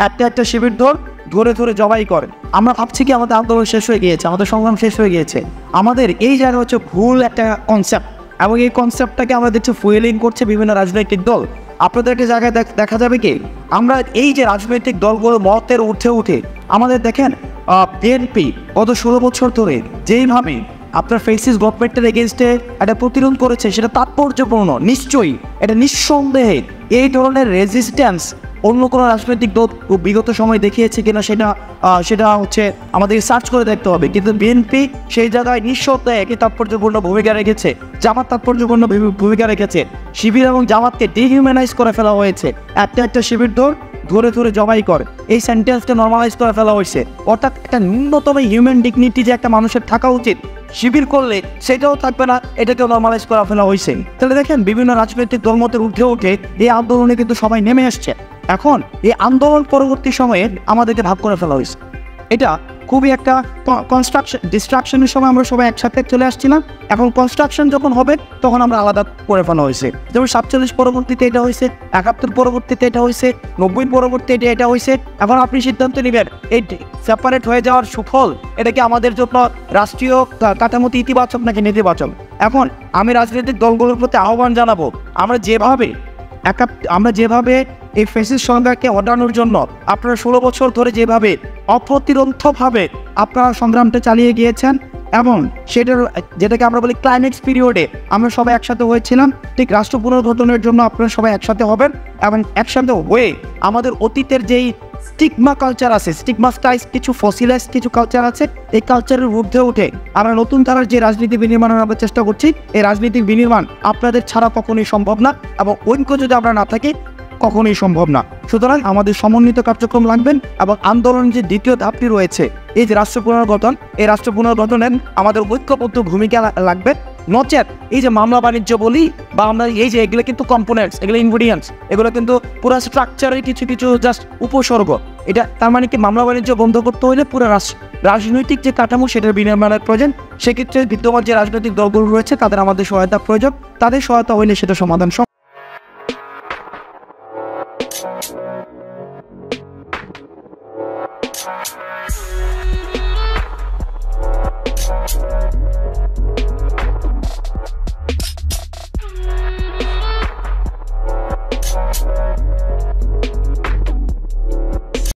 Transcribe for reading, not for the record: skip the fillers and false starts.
একটা একটা শিবির ধরে ধরে জবাই করে। আমরা ভাবছি কি আমাদের আন্দোলন শেষ হয়ে গিয়েছে, আমাদের সংগ্রাম শেষ হয়ে গিয়েছে। আমাদের এই জায়গা হচ্ছে ভুল একটা কনসেপ্ট, এবং এই কনসেপ্টটাকে আমরা দেখছি ফুয়েলিং করছে বিভিন্ন রাজনৈতিক দল। আপনাদেরকে জায়গায় দেখা যাবে কি, আমরা এই যে রাজনৈতিক দলগুলো মতের উঠে আমাদের দেখেন বিএনপি গত 16 বছর ধরে যেইভাবে আপনার ফেসিস গভর্নমেন্টের এগেনস্টে একটা প্রতিরোধ করেছে, সেটা তাৎপর্যপূর্ণ। নিশ্চয়ই এটা নিঃসন্দেহে এই ধরনের রেজিস্ট্যান্স অন্য কোনো রাজনৈতিক দল বিগত সময় দেখিয়েছে কিনা সেটা হচ্ছে আমাদের সার্চ করে দেখতে হবে। কিন্তু বিএনপি সেই জায়গায় নিঃসন্দেহে একই তাৎপর্যপূর্ণ ভূমিকা রেখেছে, জামাত তাৎপর্যপূর্ণ ভূমিকা রেখেছে। শিবির এবং জামাতকে ডিহিউম্যানাইজ করে ফেলা হয়েছে। একটা একটা শিবির ধরে ধরে জবাই করে, এই সেন্টেন্সটা নর্মালাইজ করে ফেলা হয়েছে। অর্থাৎ একটা ন্যূনতম হিউম্যান ডিগনিটি যে একটা মানুষের থাকা উচিত, শিবির করলে সেটাও থাকবে না, এটাকেও নর্মালাইজ করা ফেলা হয়েছে। তাহলে দেখেন বিভিন্ন রাজনৈতিক দলমতের উঠে এই আন্দোলনে কিন্তু সবাই নেমে আসছে। এখন এই আন্দোলন পরবর্তী সময়ে আমাদেরকে ভাগ করে ফেলা হয়েছে। এটা খুবই একটা ডিস্ট্রাকশনের সময় আমরা সবাই একসাথে চলে আসছিলাম, এখন কনস্ট্রাকশন যখন হবে তখন আমরা আলাদা করে ফেলা হয়েছে। যেমন 47 পরবর্তীতে এটা হয়েছে, 71 পরবর্তীতে এটা হয়েছে, 90 পরবর্তীতে এটা হয়েছে। এখন আপনি সিদ্ধান্ত নেবেন এই সেপারেট হয়ে যাওয়ার সুফল এটা কি আমাদের জন্য রাষ্ট্রীয় কাঠামোতে ইতিবাচক নাকি নেতিবাচক। এখন আমি রাজনৈতিক দলগুলোর প্রতি আহ্বান জানাবো, আমরা যেভাবে এই ফেসিস সংগ্রামকে হটানোর জন্য আপনারা 16 বছর ধরে যেভাবে অপ্রতিরোধ্যভাবে আপনারা সংগ্রামটা চালিয়ে গিয়েছেন, এবং যেটাকে আমরা বলি ক্লাইম্যাক্স পিরিয়ডে আমরা সবাই একসাথে হয়েছিলাম, ঠিক রাষ্ট্র পুনর্গঠনের জন্য আপনারা সবাই একসাথে হবেন। এবং একসাথে হয়ে আমাদের অতীতের যেই স্টিগমা কালচার আছে, স্টিগমাটাইজ কিছু ফসিলাইজ কিছু কালচার আছে, এই কালচারের ঊর্ধ্বে উঠে আমরা নতুন ধারার যে রাজনীতি বিনির্মাণের আমরা চেষ্টা করছি, এই রাজনীতিক বিনির্মাণ আপনাদের ছাড়া কখনোই সম্ভব না, এবং ঐক্য যদি আমরা না থাকি কখনোই সম্ভব না। সুতরাং আমাদের সমন্বিত কার্যক্রম লাগবেন, এবং আন্দোলনের যে দ্বিতীয় ধাপটি রয়েছে এই যে রাষ্ট্র পুনর্গঠন, এই রাষ্ট্র পুনর্গঠনের আমাদের ঐক্যবদ্ধ ভূমিকা লাগবে। নচেত এই যে মামলা বাণিজ্য বলি বা আমরা এই যে এগুলো কিন্তু কম্পোনেন্টস, এগুলো ইনগ্রিডিয়েন্টস, এগুলো কিন্তু পুরো স্ট্রাকচারের কিছু জাস্ট উপসর্গ। এটা তার মানে কি মামলা বাণিজ্য বন্ধ করতে হলে পুরো রাজনৈতিক যে কাঠামো সেটার বিনির্মাণের প্রয়োজন। সেক্ষেত্রে বিদ্যমান যে রাজনৈতিক দলগুলো রয়েছে তাদের আমাদের সহায়তা প্রয়োজন, তাদের সহায়তা হইলে সেটা সমাধান